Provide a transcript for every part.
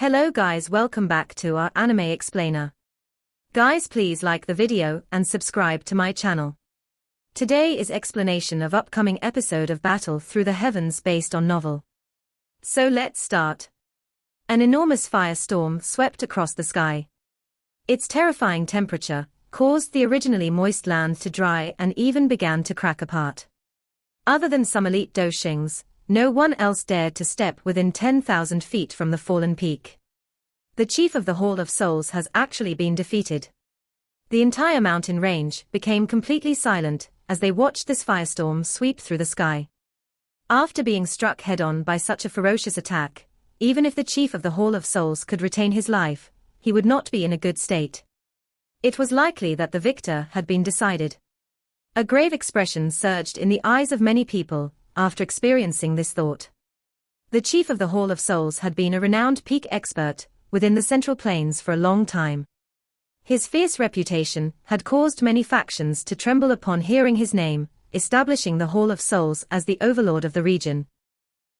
Hello guys, welcome back to our anime explainer. Guys, please like the video and subscribe to my channel. Today is explanation of upcoming episode of Battle Through the Heavens based on novel. So let's start. An enormous firestorm swept across the sky. Its terrifying temperature caused the originally moist land to dry and even began to crack apart. Other than some elite doshings, no one else dared to step within 10,000 feet from the fallen peak. The chief of the Hall of Souls has actually been defeated. The entire mountain range became completely silent as they watched this firestorm sweep through the sky. After being struck head-on by such a ferocious attack, even if the chief of the Hall of Souls could retain his life, he would not be in a good state. It was likely that the victor had been decided. A grave expression surged in the eyes of many people after experiencing this thought. The chief of the Hall of Souls had been a renowned peak expert within the Central Plains for a long time. His fierce reputation had caused many factions to tremble upon hearing his name, establishing the Hall of Souls as the overlord of the region.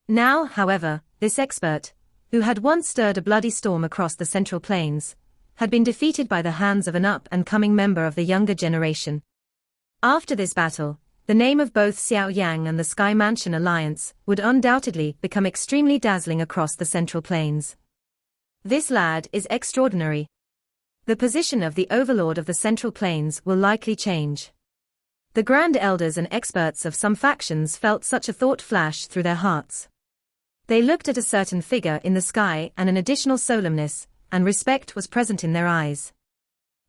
Now, however, this expert, who had once stirred a bloody storm across the Central Plains, had been defeated by the hands of an up-and-coming member of the younger generation. After this battle, the name of both Xiao Yan and the Sky Mansion Alliance would undoubtedly become extremely dazzling across the Central Plains. This lad is extraordinary. The position of the overlord of the Central Plains will likely change. The Grand Elders and experts of some factions felt such a thought flash through their hearts. They looked at a certain figure in the sky, and an additional solemnness and respect was present in their eyes.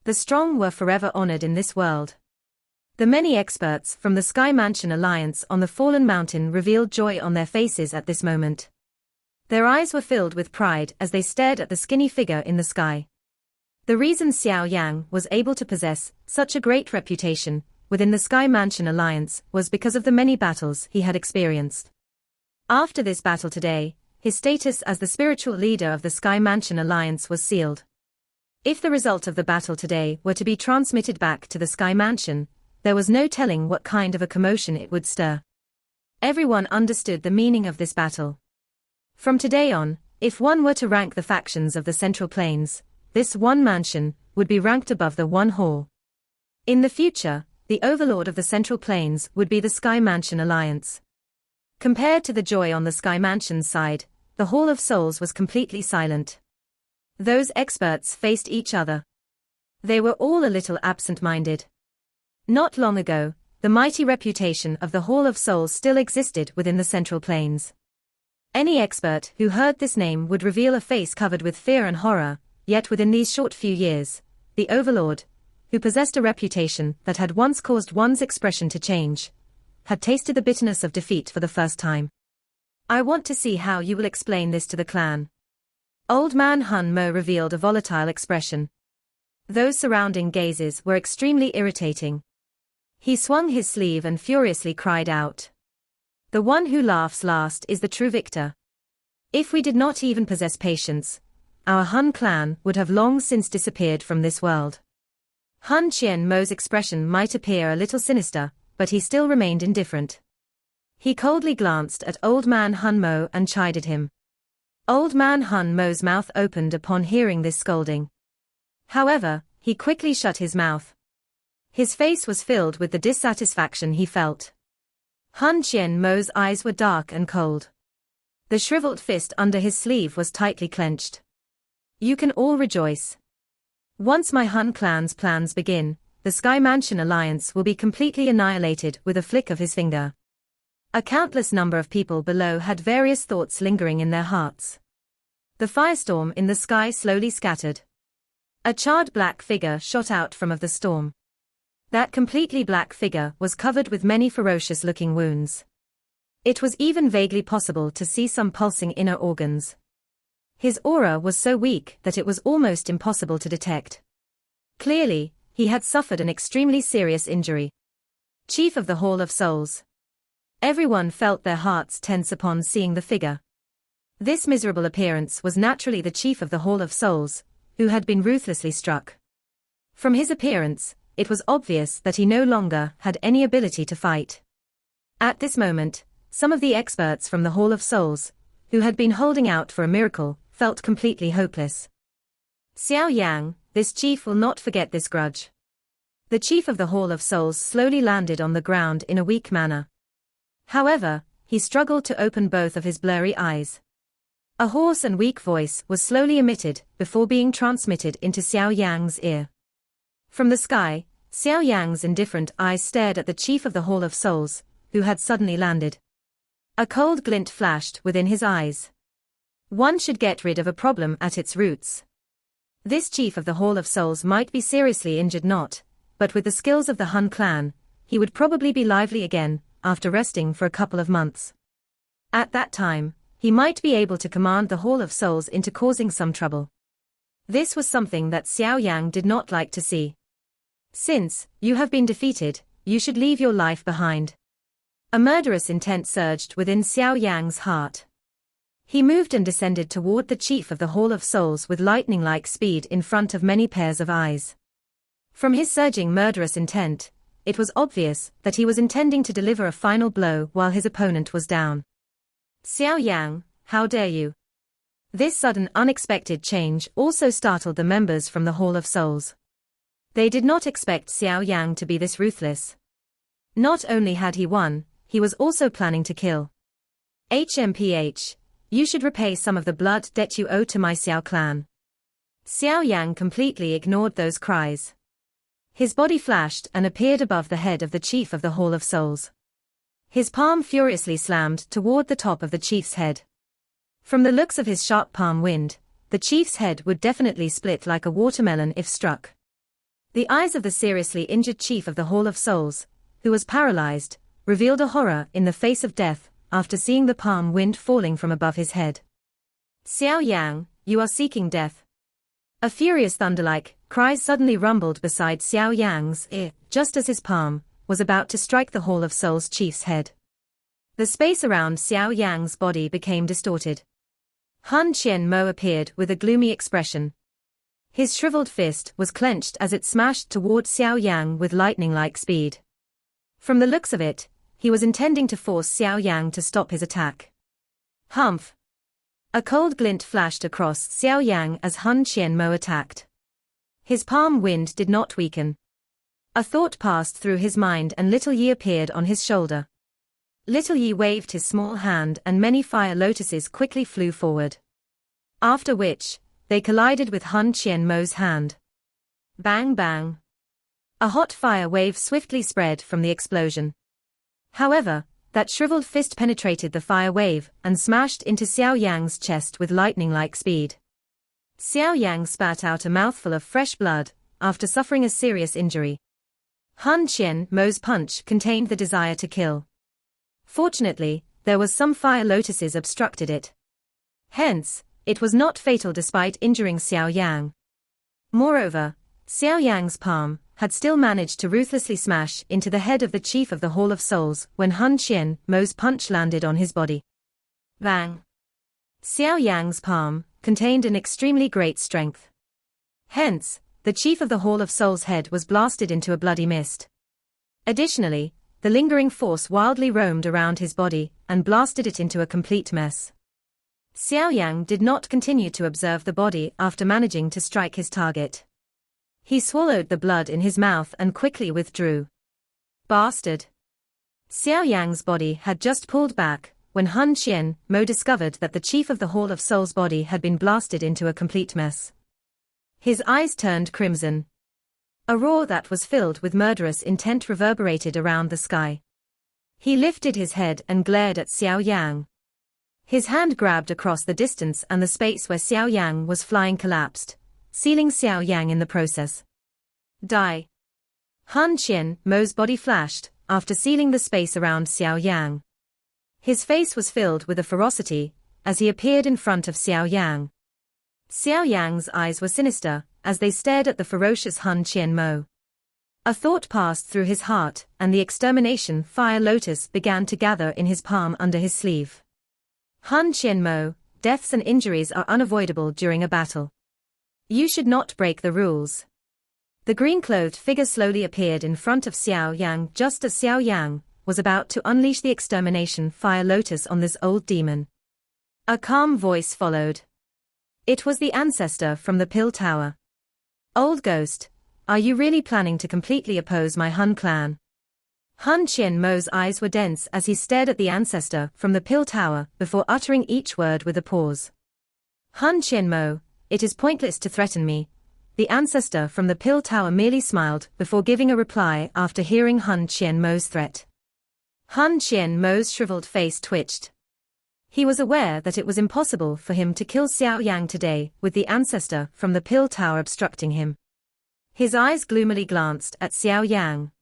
The strong were forever honored in this world. The many experts from the Sky Mansion Alliance on the fallen mountain revealed joy on their faces at this moment. Their eyes were filled with pride as they stared at the skinny figure in the sky. The reason Xiao Yan was able to possess such a great reputation within the Sky Mansion Alliance was because of the many battles he had experienced. After this battle today, his status as the spiritual leader of the Sky Mansion Alliance was sealed. If the result of the battle today were to be transmitted back to the Sky Mansion, there was no telling what kind of a commotion it would stir. Everyone understood the meaning of this battle. From today on, if one were to rank the factions of the Central Plains, this one mansion would be ranked above the one hall. In the future, the overlord of the Central Plains would be the Sky Mansion Alliance. Compared to the joy on the Sky Mansion's side, the Hall of Souls was completely silent. Those experts faced each other. They were all a little absent-minded. Not long ago, the mighty reputation of the Hall of Souls still existed within the Central Plains. Any expert who heard this name would reveal a face covered with fear and horror, yet within these short few years, the overlord, who possessed a reputation that had once caused one's expression to change, had tasted the bitterness of defeat for the first time. I want to see how you will explain this to the clan. Old Man Hun Mo revealed a volatile expression. Those surrounding gazes were extremely irritating. He swung his sleeve and furiously cried out. The one who laughs last is the true victor. If we did not even possess patience, our Hun clan would have long since disappeared from this world. Hun Chien Mo's expression might appear a little sinister, but he still remained indifferent. He coldly glanced at Old Man Hun Mo and chided him. Old Man Hun Mo's mouth opened upon hearing this scolding. However, he quickly shut his mouth. His face was filled with the dissatisfaction he felt. Hun Chien Mo's eyes were dark and cold. The shriveled fist under his sleeve was tightly clenched. You can all rejoice. Once my Hun clan's plans begin, the Sky Mansion Alliance will be completely annihilated with a flick of his finger. A countless number of people below had various thoughts lingering in their hearts. The firestorm in the sky slowly scattered. A charred black figure shot out from the storm. That completely black figure was covered with many ferocious-looking wounds. It was even vaguely possible to see some pulsing inner organs. His aura was so weak that it was almost impossible to detect. Clearly, he had suffered an extremely serious injury. Chief of the Hall of Souls. Everyone felt their hearts tense upon seeing the figure. This miserable appearance was naturally the Chief of the Hall of Souls, who had been ruthlessly struck. From his appearance, it was obvious that he no longer had any ability to fight. At this moment, some of the experts from the Hall of Souls, who had been holding out for a miracle, felt completely hopeless. Xiao Yang, this chief will not forget this grudge. The chief of the Hall of Souls slowly landed on the ground in a weak manner. However, he struggled to open both of his blurry eyes. A hoarse and weak voice was slowly emitted before being transmitted into Xiao Yang's ear. From the sky, Xiao Yang's indifferent eyes stared at the chief of the Hall of Souls, who had suddenly landed. A cold glint flashed within his eyes. One should get rid of a problem at its roots. This chief of the Hall of Souls might be seriously injured but with the skills of the Han clan, he would probably be lively again, after resting for a couple of months. At that time, he might be able to command the Hall of Souls into causing some trouble. This was something that Xiao Yang did not like to see. Since you have been defeated, you should leave your life behind. A murderous intent surged within Xiao Yang's heart. He moved and descended toward the chief of the Hall of Souls with lightning-like speed in front of many pairs of eyes. From his surging murderous intent, it was obvious that he was intending to deliver a final blow while his opponent was down. Xiao Yang, how dare you? This sudden unexpected change also startled the members from the Hall of Souls. They did not expect Xiao Yang to be this ruthless. Not only had he won, he was also planning to kill. HMPH, you should repay some of the blood debt you owe to my Xiao clan. Xiao Yang completely ignored those cries. His body flashed and appeared above the head of the chief of the Hall of Souls. His palm furiously slammed toward the top of the chief's head. From the looks of his sharp palm wind, the chief's head would definitely split like a watermelon if struck. The eyes of the seriously injured chief of the Hall of Souls, who was paralyzed, revealed a horror in the face of death after seeing the palm wind falling from above his head. Xiao Yang, you are seeking death. A furious thunder-like cry suddenly rumbled beside Xiao Yang's ear, just as his palm was about to strike the Hall of Souls chief's head. The space around Xiao Yang's body became distorted. Han Qianmo appeared with a gloomy expression. His shriveled fist was clenched as it smashed toward Xiao Yang with lightning-like speed. From the looks of it, he was intending to force Xiao Yang to stop his attack. Humph! A cold glint flashed across Xiao Yang as Han Qianmo attacked. His palm wind did not weaken. A thought passed through his mind and Little Yi appeared on his shoulder. Little Yi waved his small hand and many fire lotuses quickly flew forward. After which, they collided with Han Qianmo's hand. Bang bang! A hot fire wave swiftly spread from the explosion. However, that shriveled fist penetrated the fire wave and smashed into Xiao Yang's chest with lightning-like speed. Xiao Yang spat out a mouthful of fresh blood after suffering a serious injury. Han Qianmo's punch contained the desire to kill. Fortunately, there was some fire lotuses obstructed it. Hence, it was not fatal despite injuring Xiao Yang. Moreover, Xiao Yang's palm had still managed to ruthlessly smash into the head of the chief of the Hall of Souls when Han Qianmo's punch landed on his body. Bang! Xiao Yang's palm contained an extremely great strength. Hence, the chief of the Hall of Souls' head was blasted into a bloody mist. Additionally, the lingering force wildly roamed around his body and blasted it into a complete mess. Xiao Yang did not continue to observe the body after managing to strike his target. He swallowed the blood in his mouth and quickly withdrew. Bastard! Xiao Yang's body had just pulled back when Han Qianmo discovered that the chief of the Hall of Souls' body had been blasted into a complete mess. His eyes turned crimson. A roar that was filled with murderous intent reverberated around the sky. He lifted his head and glared at Xiao Yang. His hand grabbed across the distance and the space where Xiao Yang was flying collapsed, sealing Xiao Yang in the process. Die! Han Qianmo's body flashed after sealing the space around Xiao Yang. His face was filled with a ferocity as he appeared in front of Xiao Yang. Xiao Yang's eyes were sinister as they stared at the ferocious Han Qianmo. A thought passed through his heart and the extermination fire lotus began to gather in his palm under his sleeve. Han Qianmo, deaths and injuries are unavoidable during a battle. You should not break the rules. The green-clothed figure slowly appeared in front of Xiao Yang just as Xiao Yang was about to unleash the extermination fire lotus on this old demon. A calm voice followed. It was the ancestor from the Pill Tower. Old ghost, are you really planning to completely oppose my Hun clan? Hun Chien Mo's eyes were dense as he stared at the ancestor from the Pill Tower before uttering each word with a pause. Hun Chien Mo, it is pointless to threaten me. The ancestor from the Pill Tower merely smiled before giving a reply after hearing Hun Chien Mo's threat. Hun Chien Mo's shriveled face twitched. He was aware that it was impossible for him to kill Xiao Yan today with the ancestor from the Pill Tower obstructing him. His eyes gloomily glanced at Xiao Yan.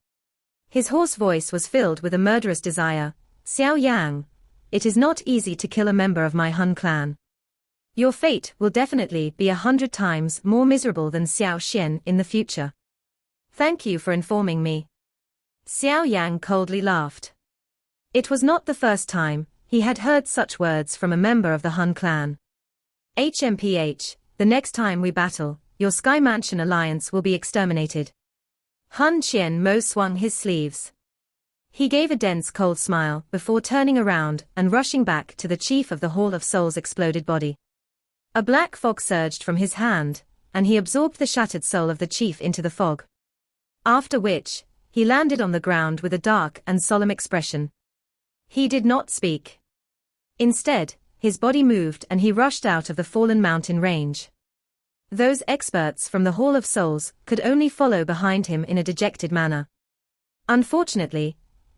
His hoarse voice was filled with a murderous desire. Xiao Yan, it is not easy to kill a member of my Hun clan. Your fate will definitely be 100 times more miserable than Xiao Xian in the future. Thank you for informing me. Xiao Yan coldly laughed. It was not the first time he had heard such words from a member of the Hun clan. HMPH, the next time we battle, your Sky Mansion alliance will be exterminated. Hun Chien Mo swung his sleeves. He gave a dense cold smile before turning around and rushing back to the chief of the Hall of Souls' exploded body. A black fog surged from his hand, and he absorbed the shattered soul of the chief into the fog. After which, he landed on the ground with a dark and solemn expression. He did not speak. Instead, his body moved and he rushed out of the fallen mountain range. Those experts from the Hall of Souls could only follow behind him in a dejected manner. Unfortunately,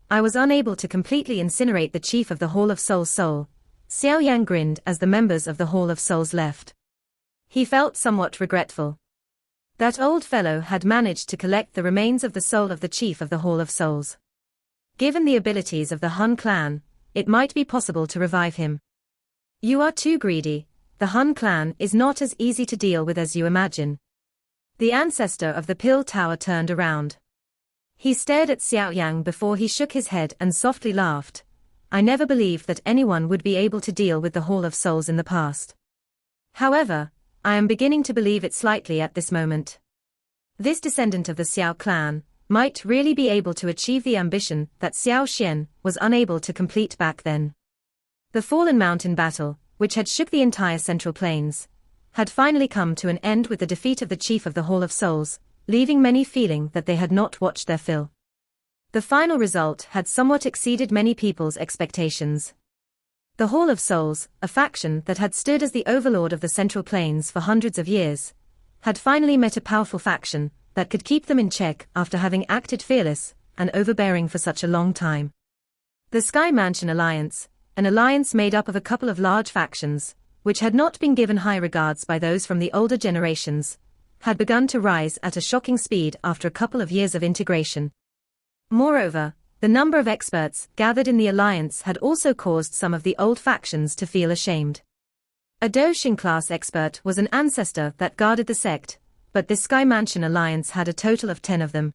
I was unable to completely incinerate the chief of the Hall of Souls' soul. Xiao Yan grinned as the members of the Hall of Souls left. He felt somewhat regretful. That old fellow had managed to collect the remains of the soul of the chief of the Hall of Souls. Given the abilities of the Hun clan, it might be possible to revive him. You are too greedy. The Hun clan is not as easy to deal with as you imagine. The ancestor of the Pill Tower turned around. He stared at Xiao Yang before he shook his head and softly laughed. I never believed that anyone would be able to deal with the Hall of Souls in the past. However, I am beginning to believe it slightly at this moment. This descendant of the Xiao clan might really be able to achieve the ambition that Xiao Xian was unable to complete back then. The Fallen Mountain battle, which had shook the entire Central Plains, had finally come to an end with the defeat of the chief of the Hall of Souls, leaving many feeling that they had not watched their fill. The final result had somewhat exceeded many people's expectations. The Hall of Souls, a faction that had stood as the overlord of the Central Plains for hundreds of years, had finally met a powerful faction that could keep them in check after having acted fearless and overbearing for such a long time. The Sky Mansion Alliance, an alliance made up of a couple of large factions, which had not been given high regards by those from the older generations, had begun to rise at a shocking speed after a couple of years of integration. Moreover, the number of experts gathered in the alliance had also caused some of the old factions to feel ashamed. A Doshing class expert was an ancestor that guarded the sect, but this Sky Mansion alliance had a total of 10 of them.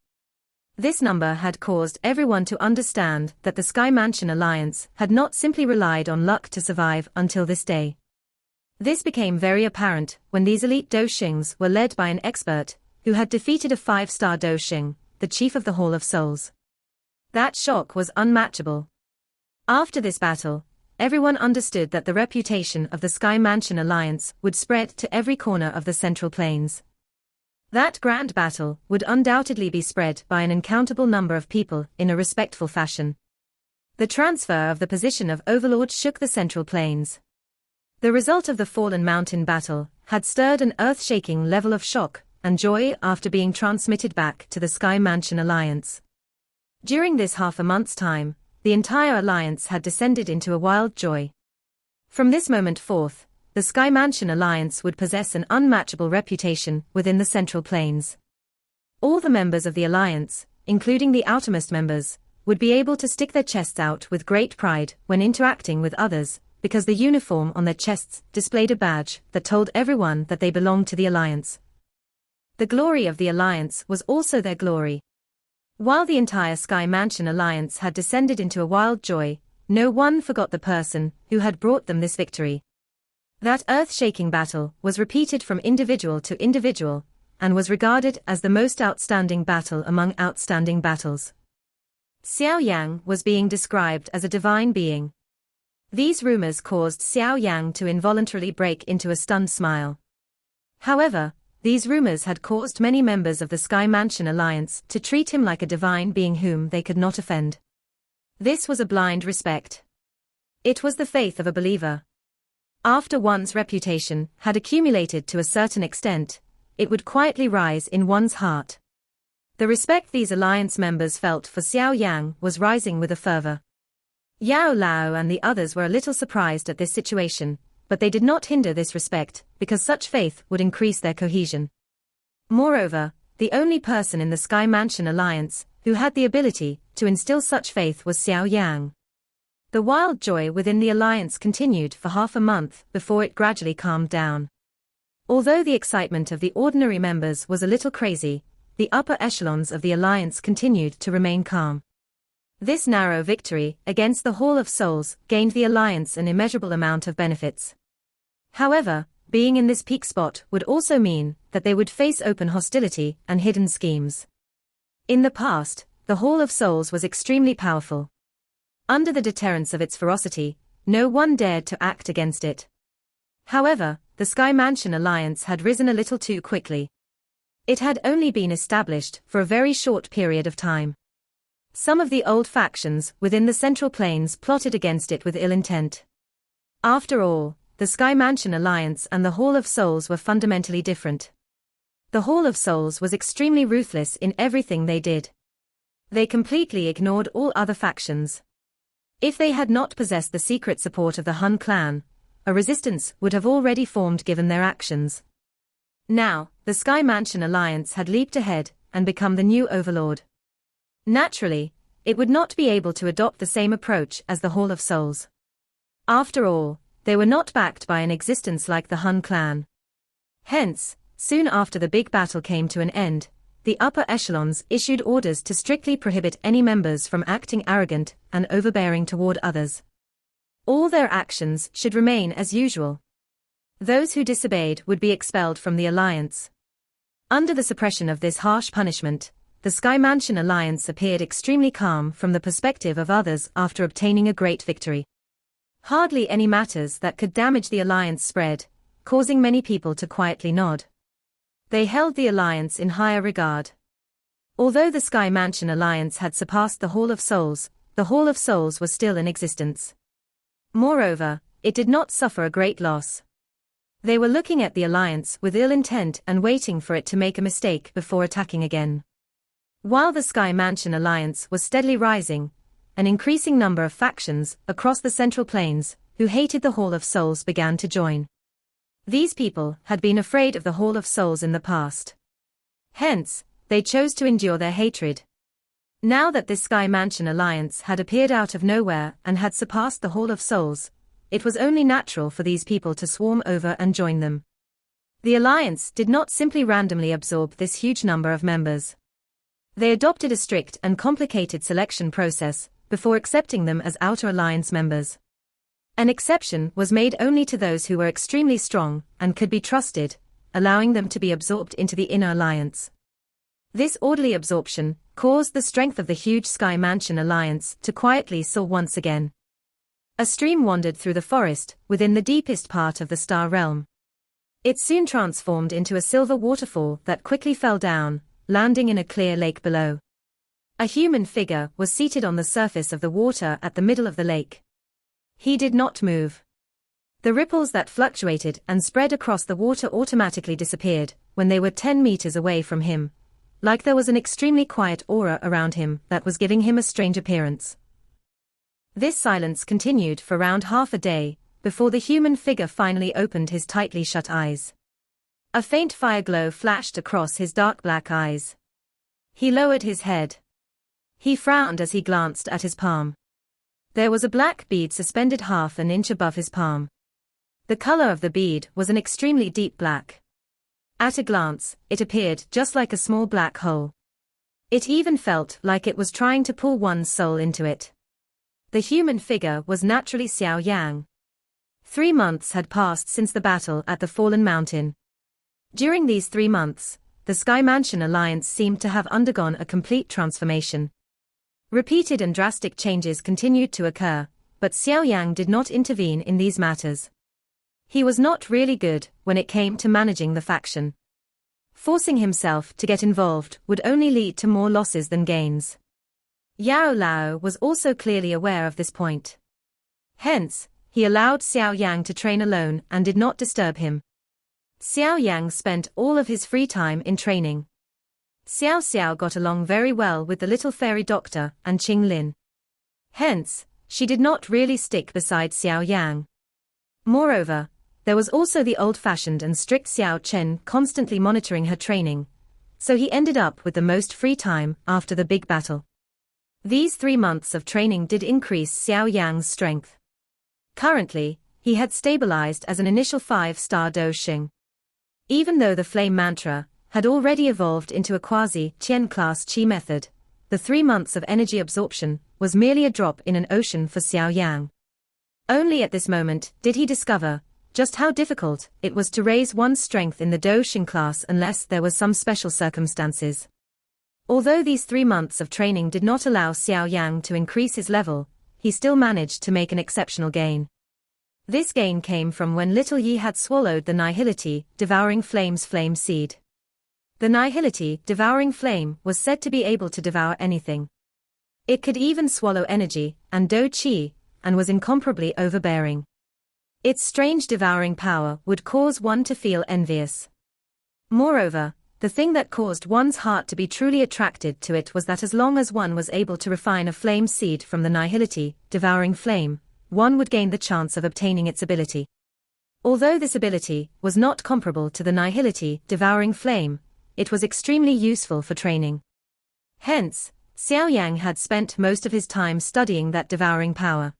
This number had caused everyone to understand that the Sky Mansion alliance had not simply relied on luck to survive until this day. This became very apparent when these elite Doshings were led by an expert who had defeated a 5-star Doshing, the chief of the Hall of Souls. That shock was unmatchable. After this battle, everyone understood that the reputation of the Sky Mansion alliance would spread to every corner of the Central Plains. That grand battle would undoubtedly be spread by an uncountable number of people in a respectful fashion. The transfer of the position of Overlord shook the Central Plains. The result of the Fallen Mountain battle had stirred an earth-shaking level of shock and joy after being transmitted back to the Sky Mansion alliance. During this half a month's time, the entire alliance had descended into a wild joy. From this moment forth, the Sky Mansion alliance would possess an unmatchable reputation within the Central Plains. All the members of the alliance, including the outermost members, would be able to stick their chests out with great pride when interacting with others, because the uniform on their chests displayed a badge that told everyone that they belonged to the alliance. The glory of the alliance was also their glory. While the entire Sky Mansion alliance had descended into a wild joy, no one forgot the person who had brought them this victory. That earth-shaking battle was repeated from individual to individual, and was regarded as the most outstanding battle among outstanding battles. Xiao Yang was being described as a divine being. These rumors caused Xiao Yan to involuntarily break into a stunned smile. However, these rumors had caused many members of the Sky Mansion Alliance to treat him like a divine being whom they could not offend. This was a blind respect. It was the faith of a believer. After one's reputation had accumulated to a certain extent, it would quietly rise in one's heart. The respect these alliance members felt for Xiao Yan was rising with a fervor. Yao Lao and the others were a little surprised at this situation, but they did not hinder this respect, because such faith would increase their cohesion. Moreover, the only person in the Sky Mansion Alliance who had the ability to instill such faith was Xiao Yan. The wild joy within the alliance continued for half a month before it gradually calmed down. Although the excitement of the ordinary members was a little crazy, the upper echelons of the alliance continued to remain calm. This narrow victory against the Hall of Souls gained the alliance an immeasurable amount of benefits. However, being in this peak spot would also mean that they would face open hostility and hidden schemes. In the past, the Hall of Souls was extremely powerful. Under the deterrence of its ferocity, no one dared to act against it. However, the Sky Mansion Alliance had risen a little too quickly. It had only been established for a very short period of time. Some of the old factions within the Central Plains plotted against it with ill intent. After all, the Sky Mansion Alliance and the Hall of Souls were fundamentally different. The Hall of Souls was extremely ruthless in everything they did. They completely ignored all other factions. If they had not possessed the secret support of the Hun clan, a resistance would have already formed given their actions. Now, the Sky Mansion Alliance had leaped ahead and become the new overlord. Naturally, it would not be able to adopt the same approach as the Hall of Souls. After all, they were not backed by an existence like the Hun clan. Hence, soon after the big battle came to an end, the upper echelons issued orders to strictly prohibit any members from acting arrogant and overbearing toward others. All their actions should remain as usual. Those who disobeyed would be expelled from the alliance. Under the suppression of this harsh punishment, the Sky Mansion Alliance appeared extremely calm from the perspective of others after obtaining a great victory. Hardly any matters that could damage the alliance spread, causing many people to quietly nod. They held the alliance in higher regard. Although the Sky Mansion Alliance had surpassed the Hall of Souls was still in existence. Moreover, it did not suffer a great loss. They were looking at the alliance with ill intent and waiting for it to make a mistake before attacking again. While the Sky Mansion Alliance was steadily rising, an increasing number of factions across the Central Plains who hated the Hall of Souls began to join. These people had been afraid of the Hall of Souls in the past. Hence, they chose to endure their hatred. Now that this Sky Mansion Alliance had appeared out of nowhere and had surpassed the Hall of Souls, it was only natural for these people to swarm over and join them. The alliance did not simply randomly absorb this huge number of members. They adopted a strict and complicated selection process before accepting them as outer alliance members. An exception was made only to those who were extremely strong and could be trusted, allowing them to be absorbed into the inner alliance. This orderly absorption caused the strength of the huge Sky Mansion Alliance to quietly soar once again. A stream wandered through the forest within the deepest part of the Star Realm. It soon transformed into a silver waterfall that quickly fell down, landing in a clear lake below. A human figure was seated on the surface of the water at the middle of the lake. He did not move. The ripples that fluctuated and spread across the water automatically disappeared when they were 10 meters away from him, like there was an extremely quiet aura around him that was giving him a strange appearance. This silence continued for around half a day, before the human figure finally opened his tightly shut eyes. A faint fire glow flashed across his dark black eyes. He lowered his head. He frowned as he glanced at his palm. There was a black bead suspended half an inch above his palm. The color of the bead was an extremely deep black. At a glance, it appeared just like a small black hole. It even felt like it was trying to pull one's soul into it. The human figure was naturally Xiao Yan. 3 months had passed since the battle at the Fallen Mountain. During these 3 months, the Sky Mansion Alliance seemed to have undergone a complete transformation. Repeated and drastic changes continued to occur, but Xiao Yang did not intervene in these matters. He was not really good when it came to managing the faction. Forcing himself to get involved would only lead to more losses than gains. Yao Lao was also clearly aware of this point. Hence, he allowed Xiao Yang to train alone and did not disturb him. Xiao Yang spent all of his free time in training. Xiao Xiao got along very well with the little fairy doctor and Qing Lin. Hence, she did not really stick beside Xiao Yang. Moreover, there was also the old-fashioned and strict Xiao Chen constantly monitoring her training, so he ended up with the most free time after the big battle. These 3 months of training did increase Xiao Yang's strength. Currently, he had stabilized as an initial 5-star Do Xing. Even though the flame mantra had already evolved into a quasi-Qian class Qi method, the 3 months of energy absorption was merely a drop in an ocean for Xiao Yang. Only at this moment did he discover just how difficult it was to raise one's strength in the Do Xing class unless there was some special circumstances. Although these 3 months of training did not allow Xiao Yang to increase his level, he still managed to make an exceptional gain. This gain came from when Little Yi had swallowed the Nihility, Devouring Flame's flame seed. The Nihility, Devouring Flame, was said to be able to devour anything. It could even swallow energy and Do Qi, and was incomparably overbearing. Its strange devouring power would cause one to feel envious. Moreover, the thing that caused one's heart to be truly attracted to it was that as long as one was able to refine a flame seed from the Nihility, Devouring Flame, one would gain the chance of obtaining its ability. Although this ability was not comparable to the Nihility, Devouring Flame, it was extremely useful for training. Hence, Xiao Yang had spent most of his time studying that devouring power.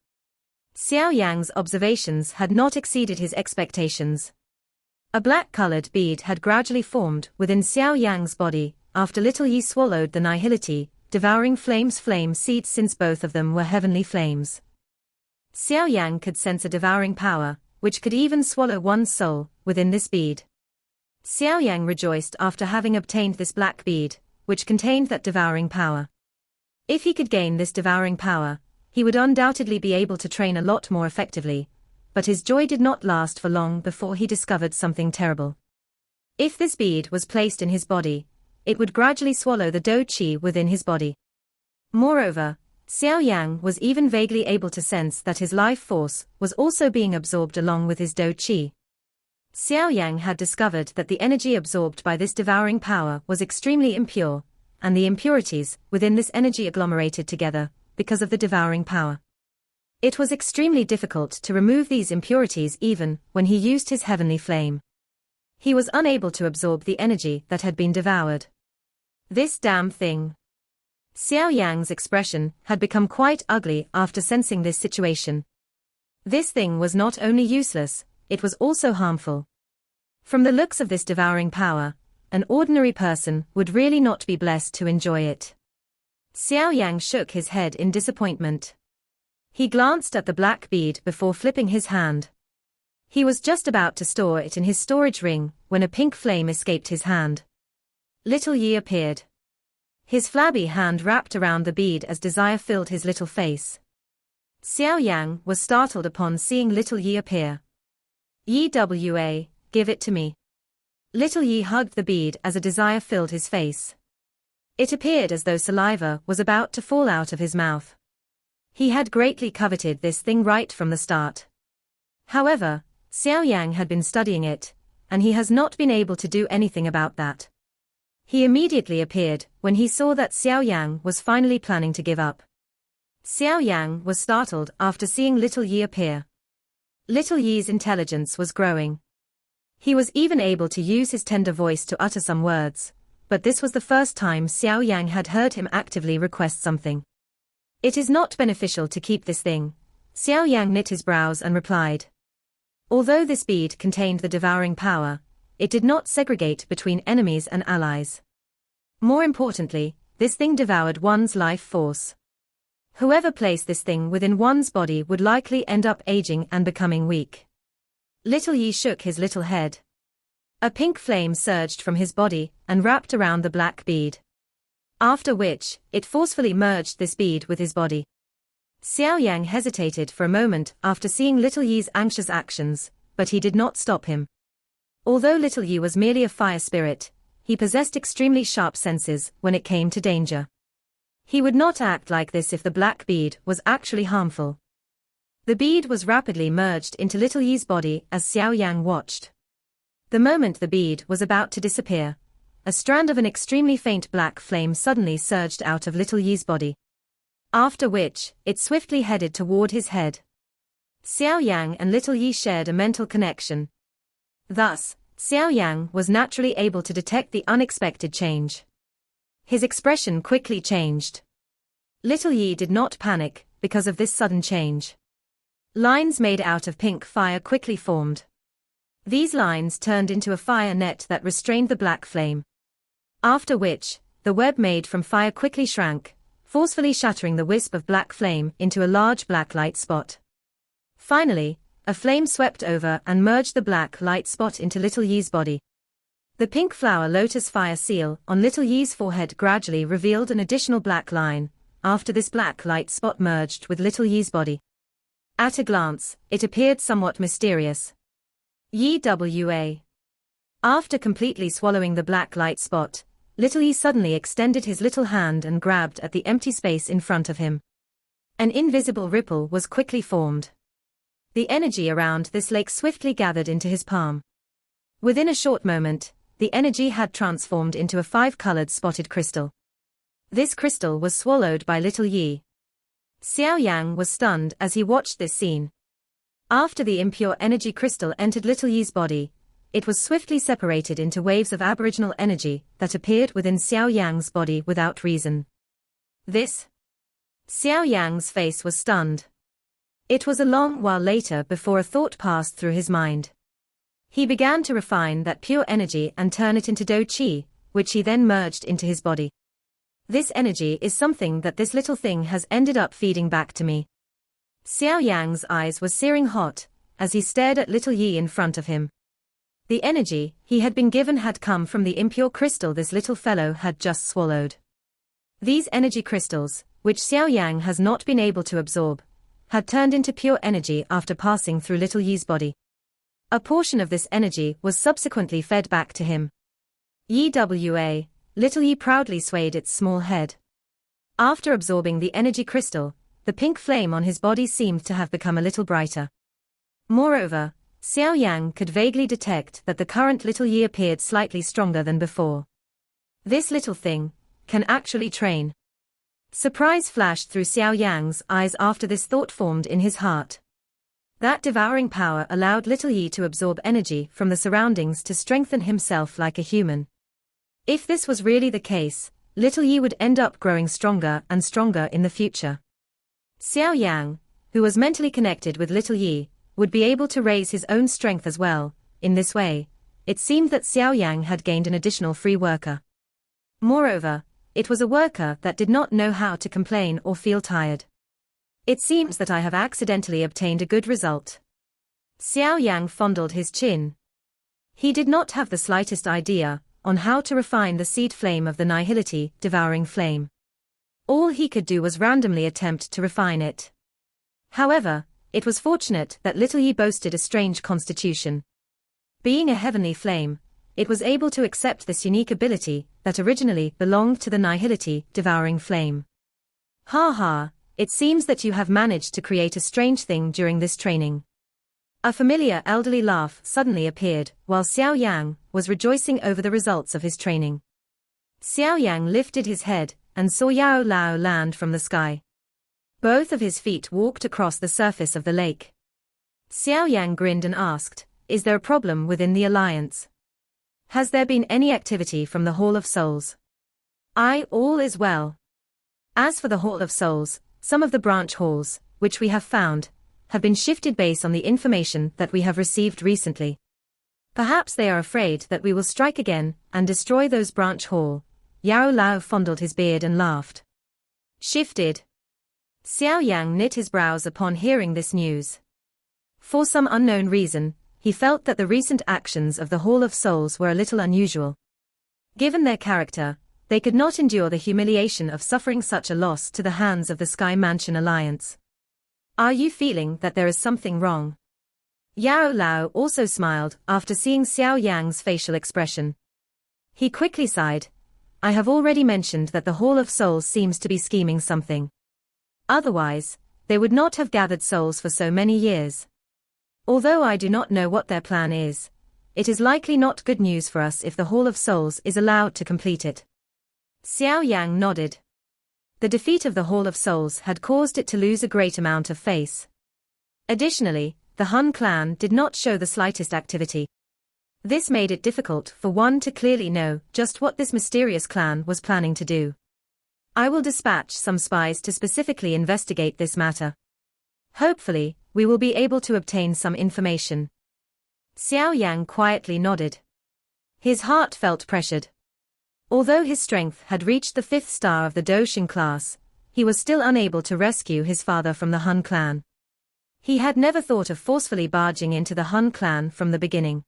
Xiao Yang's observations had not exceeded his expectations. A black-colored bead had gradually formed within Xiao Yang's body after Little Yi swallowed the Nihility, Devouring Flame's flame seed, since both of them were heavenly flames. Xiao Yang could sense a devouring power, which could even swallow one's soul, within this bead. Xiao Yang rejoiced after having obtained this black bead, which contained that devouring power. If he could gain this devouring power, he would undoubtedly be able to train a lot more effectively, but his joy did not last for long before he discovered something terrible. If this bead was placed in his body, it would gradually swallow the Do Qi within his body. Moreover, Xiao Yang was even vaguely able to sense that his life force was also being absorbed along with his Do Qi. Xiao Yang had discovered that the energy absorbed by this devouring power was extremely impure, and the impurities within this energy agglomerated together because of the devouring power. It was extremely difficult to remove these impurities even when he used his heavenly flame. He was unable to absorb the energy that had been devoured. This damn thing. Xiao Yang's expression had become quite ugly after sensing this situation. This thing was not only useless, it was also harmful. From the looks of this devouring power, an ordinary person would really not be blessed to enjoy it. Xiao Yang shook his head in disappointment. He glanced at the black bead before flipping his hand. He was just about to store it in his storage ring when a pink flame escaped his hand. Little Yi appeared. His flabby hand wrapped around the bead as desire filled his little face. Xiao Yang was startled upon seeing Little Yi appear. "Yiwa, give it to me." Little Yi hugged the bead as a desire filled his face. It appeared as though saliva was about to fall out of his mouth. He had greatly coveted this thing right from the start. However, Xiao Yang had been studying it, and he has not been able to do anything about that. He immediately appeared when he saw that Xiao Yang was finally planning to give up. Xiao Yang was startled after seeing Little Yi appear. Little Yi's intelligence was growing. He was even able to use his tender voice to utter some words, but this was the first time Xiao Yang had heard him actively request something. "It is not beneficial to keep this thing." Xiao Yang knit his brows and replied. Although this bead contained the devouring power, it did not segregate between enemies and allies. More importantly, this thing devoured one's life force. Whoever placed this thing within one's body would likely end up aging and becoming weak. Little Yi shook his little head. A pink flame surged from his body and wrapped around the black bead. After which, it forcefully merged this bead with his body. Xiao Yang hesitated for a moment after seeing Little Yi's anxious actions, but he did not stop him. Although Little Yi was merely a fire spirit, he possessed extremely sharp senses when it came to danger. He would not act like this if the black bead was actually harmful. The bead was rapidly merged into Little Yi's body as Xiao Yang watched. The moment the bead was about to disappear, a strand of an extremely faint black flame suddenly surged out of Little Yi's body. After which, it swiftly headed toward his head. Xiao Yang and Little Yi shared a mental connection. Thus, Xiao Yang was naturally able to detect the unexpected change. His expression quickly changed. Little Yi did not panic because of this sudden change. Lines made out of pink fire quickly formed. These lines turned into a fire net that restrained the black flame. After which, the web made from fire quickly shrank, forcefully shattering the wisp of black flame into a large black light spot. Finally, a flame swept over and merged the black light spot into Little Yi's body. The pink flower lotus fire seal on Little Yi's forehead gradually revealed an additional black line, after this black light spot merged with Little Yi's body. At a glance, it appeared somewhat mysterious. YWA. After completely swallowing the black light spot, Little Yi suddenly extended his little hand and grabbed at the empty space in front of him. An invisible ripple was quickly formed. The energy around this lake swiftly gathered into his palm. Within a short moment, the energy had transformed into a 5-colored spotted crystal. This crystal was swallowed by Little Yi. Xiao Yang was stunned as he watched this scene. After the impure energy crystal entered Little Yi's body, it was swiftly separated into waves of aboriginal energy that appeared within Xiao Yang's body without reason. Xiao Yang's face was stunned. It was a long while later before a thought passed through his mind. He began to refine that pure energy and turn it into Do Qi, which he then merged into his body. This energy is something that this little thing has ended up feeding back to me. Xiao Yang's eyes were searing hot as he stared at Little Yi in front of him. The energy he had been given had come from the impure crystal this little fellow had just swallowed. These energy crystals, which Xiao Yang has not been able to absorb, had turned into pure energy after passing through Little Yi's body. A portion of this energy was subsequently fed back to him. YWA, Little Yi proudly swayed its small head. After absorbing the energy crystal, the pink flame on his body seemed to have become a little brighter. Moreover, Xiao Yang could vaguely detect that the current Little Yi appeared slightly stronger than before. This little thing can actually train. Surprise flashed through Xiao Yang's eyes after this thought formed in his heart. That devouring power allowed Little Yi to absorb energy from the surroundings to strengthen himself like a human. If this was really the case, Little Yi would end up growing stronger and stronger in the future. Xiao Yang, who was mentally connected with Little Yi, would be able to raise his own strength as well. In this way, it seemed that Xiao Yang had gained an additional free worker. Moreover, it was a worker that did not know how to complain or feel tired. It seems that I have accidentally obtained a good result. Xiao Yang fondled his chin. He did not have the slightest idea on how to refine the seed flame of the nihility devouring flame. All he could do was randomly attempt to refine it. However, it was fortunate that Little Yi boasted a strange constitution. Being a heavenly flame, it was able to accept this unique ability that originally belonged to the nihility devouring flame. Ha ha, it seems that you have managed to create a strange thing during this training. A familiar elderly laugh suddenly appeared while Xiao Yang was rejoicing over the results of his training. Xiao Yang lifted his head and saw Yao Lao land from the sky. Both of his feet walked across the surface of the lake. Xiao Yang grinned and asked, "Is there a problem within the alliance? Has there been any activity from the Hall of Souls?" All is well. As for the Hall of Souls, some of the branch halls, which we have found, have been shifted based on the information that we have received recently. Perhaps they are afraid that we will strike again and destroy those branch hall. Yao Lao fondled his beard and laughed. Shifted. Xiao Yang knit his brows upon hearing this news. For some unknown reason, he felt that the recent actions of the Hall of Souls were a little unusual. Given their character, they could not endure the humiliation of suffering such a loss to the hands of the Sky Mansion Alliance. Are you feeling that there is something wrong? Yao Lao also smiled after seeing Xiao Yang's facial expression. He quickly sighed. I have already mentioned that the Hall of Souls seems to be scheming something. Otherwise, they would not have gathered souls for so many years. Although I do not know what their plan is, it is likely not good news for us if the Hall of Souls is allowed to complete it. Xiao Yang nodded. The defeat of the Hall of Souls had caused it to lose a great amount of face. Additionally, the Han clan did not show the slightest activity. This made it difficult for one to clearly know just what this mysterious clan was planning to do. I will dispatch some spies to specifically investigate this matter. Hopefully, we will be able to obtain some information. Xiao Yang quietly nodded. His heart felt pressured. Although his strength had reached the 5th star of the Doxing class, he was still unable to rescue his father from the Han clan. He had never thought of forcefully barging into the Han clan from the beginning.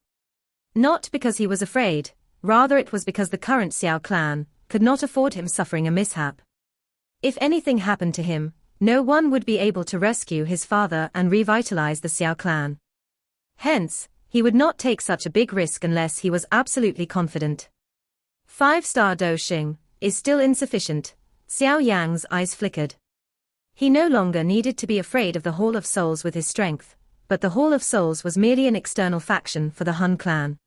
Not because he was afraid, rather it was because the current Xiao clan could not afford him suffering a mishap. If anything happened to him, no one would be able to rescue his father and revitalize the Xiao clan. Hence, he would not take such a big risk unless he was absolutely confident. 5-star Doxing is still insufficient. Xiao Yang's eyes flickered. He no longer needed to be afraid of the Hall of Souls with his strength, but the Hall of Souls was merely an external faction for the Han clan.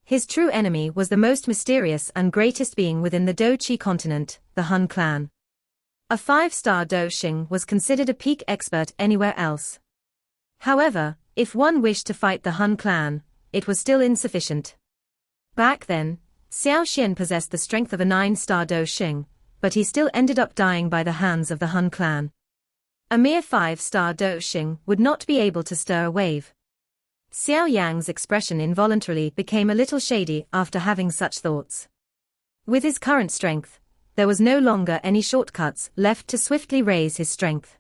His true enemy was the most mysterious and greatest being within the Doqi continent, the Han clan. A 5-star Doxing was considered a peak expert anywhere else. However, if one wished to fight the Han clan, it was still insufficient. Back then, Xiao Xian possessed the strength of a 9-star Doxing, but he still ended up dying by the hands of the Han clan. A mere 5-star Doxing would not be able to stir a wave. Xiao Yang's expression involuntarily became a little shady after having such thoughts. With his current strength, there was no longer any shortcuts left to swiftly raise his strength.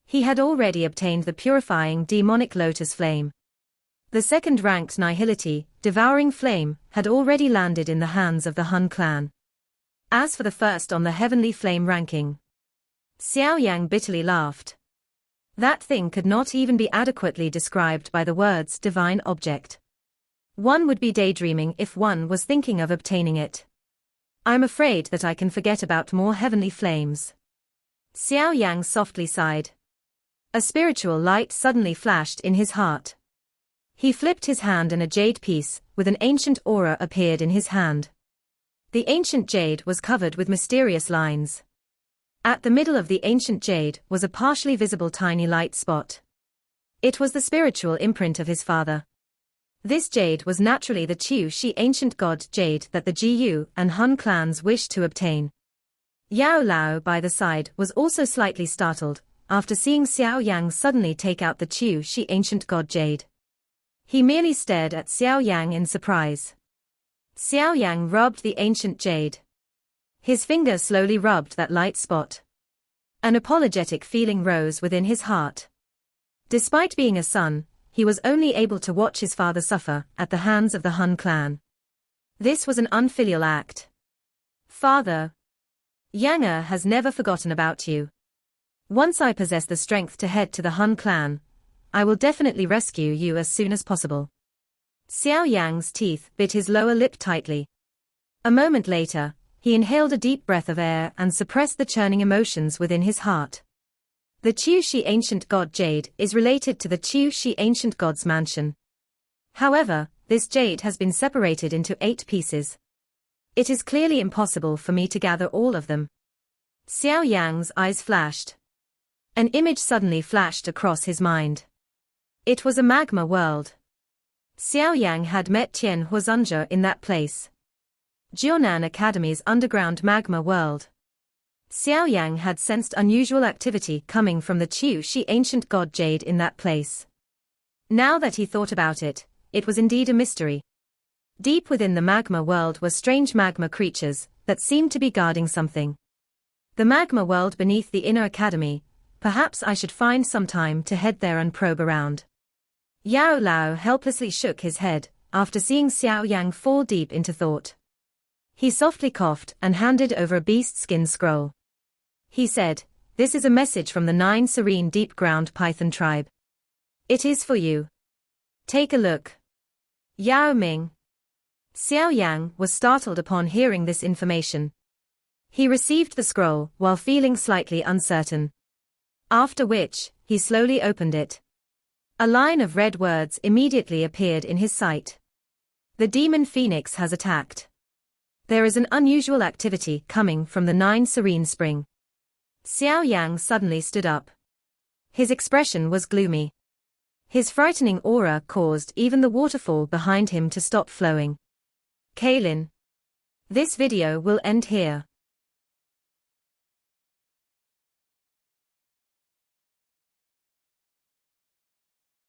He had already obtained the purifying demonic lotus flame. The second-ranked Nihility, devouring flame, had already landed in the hands of the Han clan. As for the first on the heavenly flame ranking, Xiao Yang bitterly laughed. That thing could not even be adequately described by the words divine object. One would be daydreaming if one was thinking of obtaining it. I'm afraid that I can forget about more heavenly flames. Xiao Yang softly sighed. A spiritual light suddenly flashed in his heart. He flipped his hand and a jade piece with an ancient aura appeared in his hand. The ancient jade was covered with mysterious lines. At the middle of the ancient jade was a partially visible tiny light spot. It was the spiritual imprint of his father. This jade was naturally the Qiu Shi ancient god jade that the Jiyu and Han clans wished to obtain. Yao Lao by the side was also slightly startled after seeing Xiao Yang suddenly take out the Qiu Shi ancient god jade. He merely stared at Xiao Yang in surprise. Xiao Yang rubbed the ancient jade. His finger slowly rubbed that light spot. An apologetic feeling rose within his heart. Despite being a son, he was only able to watch his father suffer at the hands of the Han clan. This was an unfilial act. Father, Yang has never forgotten about you. Once I possess the strength to head to the Han clan, I will definitely rescue you as soon as possible. Xiao Yang's teeth bit his lower lip tightly. A moment later, he inhaled a deep breath of air and suppressed the churning emotions within his heart. The Qiu Shi ancient god jade is related to the Qiu Shi ancient god's mansion. However, this jade has been separated into 8 pieces. It is clearly impossible for me to gather all of them. Xiao Yang's eyes flashed. An image suddenly flashed across his mind. It was a magma world. Xiao Yang had met Tian Huozunja in that place. Jiunan Academy's underground magma world. Xiao Yang had sensed unusual activity coming from the Qiu Shi ancient god jade in that place. Now that he thought about it, it was indeed a mystery. Deep within the magma world were strange magma creatures that seemed to be guarding something. The magma world beneath the inner academy, perhaps I should find some time to head there and probe around. Yao Lao helplessly shook his head after seeing Xiao Yang fall deep into thought. He softly coughed and handed over a beast skin scroll. He said, This is a message from the 9 serene deep ground python tribe. It is for you. Take a look. Yao Ming. Xiao Yan was startled upon hearing this information. He received the scroll while feeling slightly uncertain. After which, he slowly opened it. A line of red words immediately appeared in his sight. The demon phoenix has attacked. There is an unusual activity coming from the 9 serene spring. Xiao Yang suddenly stood up. His expression was gloomy. His frightening aura caused even the waterfall behind him to stop flowing. Kaylin. This video will end here.